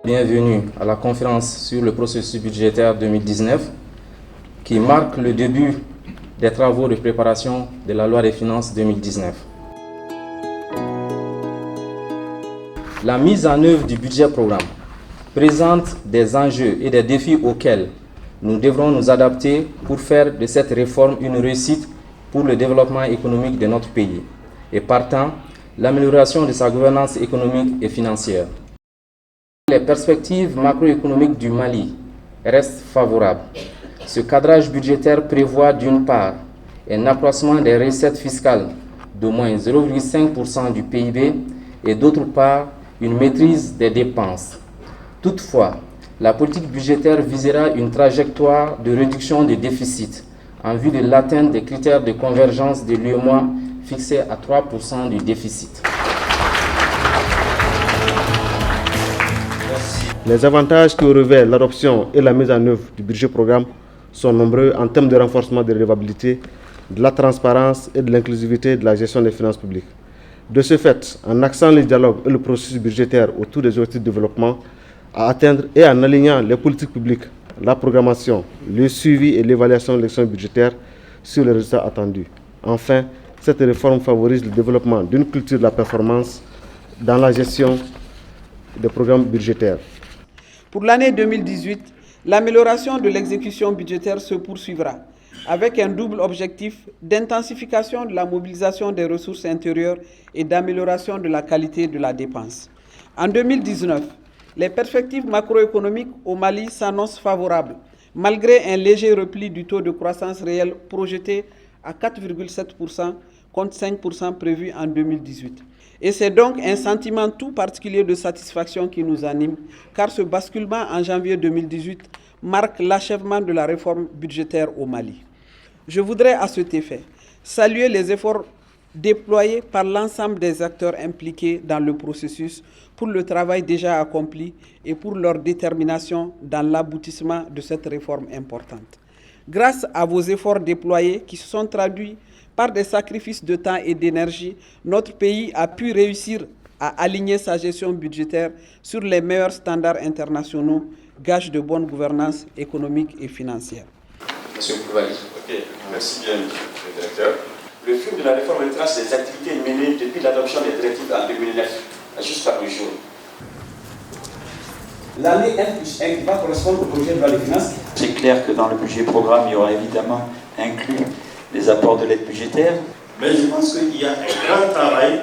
Bienvenue à la conférence sur le processus budgétaire 2019 qui marque le début des travaux de préparation de la loi des finances 2019. La mise en œuvre du budget programme présente des enjeux et des défis auxquels nous devrons nous adapter pour faire de cette réforme une réussite pour le développement économique de notre pays et partant, l'amélioration de sa gouvernance économique et financière. Les perspectives macroéconomiques du Mali restent favorables. Ce cadrage budgétaire prévoit d'une part un accroissement des recettes fiscales d'au moins 0,5% du PIB et d'autre part une maîtrise des dépenses. Toutefois, la politique budgétaire visera une trajectoire de réduction des déficits en vue de l'atteinte des critères de convergence de l'UEMOA fixés à 3% du déficit. Les avantages que révèlent l'adoption et la mise en œuvre du budget programme sont nombreux en termes de renforcement de l'élevabilité, de la transparence et de l'inclusivité de la gestion des finances publiques. De ce fait, en axant le dialogue et le processus budgétaire autour des objectifs de développement à atteindre et en alignant les politiques publiques, la programmation, le suivi et l'évaluation de l'action budgétaire sur les résultats attendus. Enfin, cette réforme favorise le développement d'une culture de la performance dans la gestion des programmes budgétaires. Pour l'année 2018, l'amélioration de l'exécution budgétaire se poursuivra avec un double objectif d'intensification de la mobilisation des ressources intérieures et d'amélioration de la qualité de la dépense. En 2019, les perspectives macroéconomiques au Mali s'annoncent favorables, malgré un léger repli du taux de croissance réel projeté à 4,7% contre 5% prévu en 2018. Et c'est donc un sentiment tout particulier de satisfaction qui nous anime, car ce basculement en janvier 2018 marque l'achèvement de la réforme budgétaire au Mali. Je voudrais à cet effet saluer les efforts déployés par l'ensemble des acteurs impliqués dans le processus pour le travail déjà accompli et pour leur détermination dans l'aboutissement de cette réforme importante. Grâce à vos efforts déployés qui se sont traduits par des sacrifices de temps et d'énergie, notre pays a pu réussir à aligner sa gestion budgétaire sur les meilleurs standards internationaux, gage de bonne gouvernance économique et financière. Monsieur Koulibaly. Ok, merci bien, monsieur le directeur. Le fil de la réforme retrace les activités menées depuis l'adoption des directives en 2009 jusqu'à ce jour. L'année N+1 va correspondre au projet de loi de finances. C'est clair que dans le budget programme, il y aura évidemment inclus les apports de l'aide budgétaire. Mais je pense qu'il y a un grand travail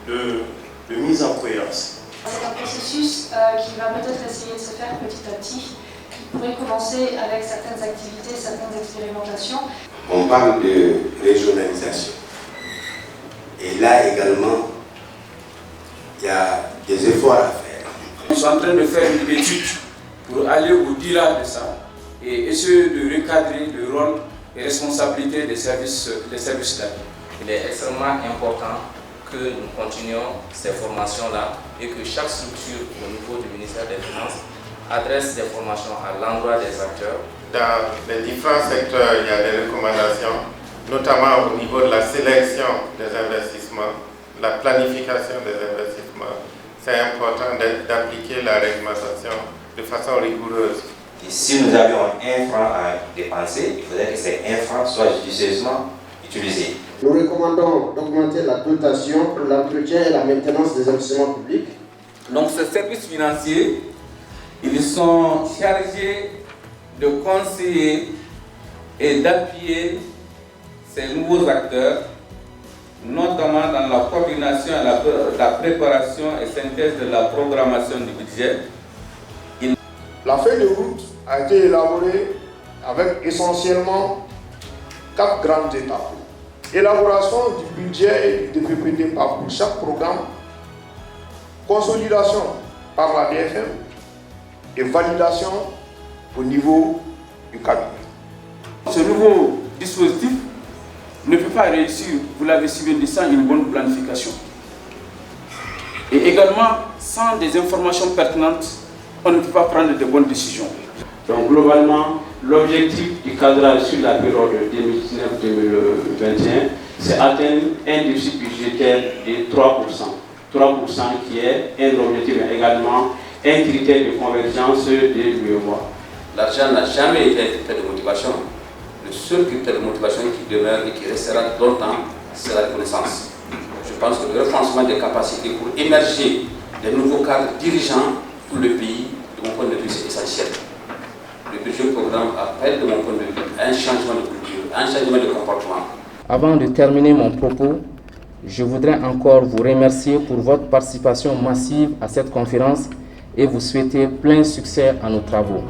de mise en cohérence. C'est un processus qui va peut-être essayer de se faire petit à petit, qui pourrait commencer avec certaines activités, certaines expérimentations. On parle de régionalisation. Et là également, il y a des efforts à faire. Nous sommes en train de faire une étude pour aller au-delà de ça et essayer de recadrer le rôle et responsabilités des services d'État. Il est extrêmement important que nous continuions ces formations-là et que chaque structure au niveau du ministère des Finances adresse des formations à l'endroit des acteurs. Dans les différents secteurs, il y a des recommandations, notamment au niveau de la sélection des investissements, la planification des investissements. C'est important d'appliquer la réglementation de façon rigoureuse. Et si nous avions un franc à dépenser, il faudrait que ces 1 franc soient judicieusement utilisés. Nous recommandons d'augmenter la dotation pour l'entretien et la maintenance des investissements publics. Donc ces services financiers, ils sont chargés de conseiller et d'appuyer ces nouveaux acteurs, notamment dans la coordination et la préparation et synthèse de la programmation du budget. La feuille de route a été élaborée avec essentiellement 4 grandes étapes. Élaboration du budget et du PPT pour chaque programme, consolidation par la DFM et validation au niveau du cabinet. Ce nouveau dispositif ne peut pas réussir, vous l'avez si bien dit, sans une bonne planification. Et également, sans des informations pertinentes, on ne peut pas prendre de bonnes décisions. Donc globalement, l'objectif du cadrage sur la période 2019-2021, c'est atteindre un déficit budgétaire de 3%. 3% qui est un objectif, mais également un critère de convergence de l'UEMOA. L'argent n'a jamais été un critère de motivation. Le seul critère de motivation qui demeure et qui restera longtemps, c'est la reconnaissance. Je pense que le renforcement des capacités pour émerger des nouveaux cadres dirigeants pour le pays, de mon point de vue, c'est essentiel. Le budget programme appelle, de mon point de vue, un changement de culture, un changement de comportement. Avant de terminer mon propos, je voudrais encore vous remercier pour votre participation massive à cette conférence et vous souhaiter plein succès à nos travaux.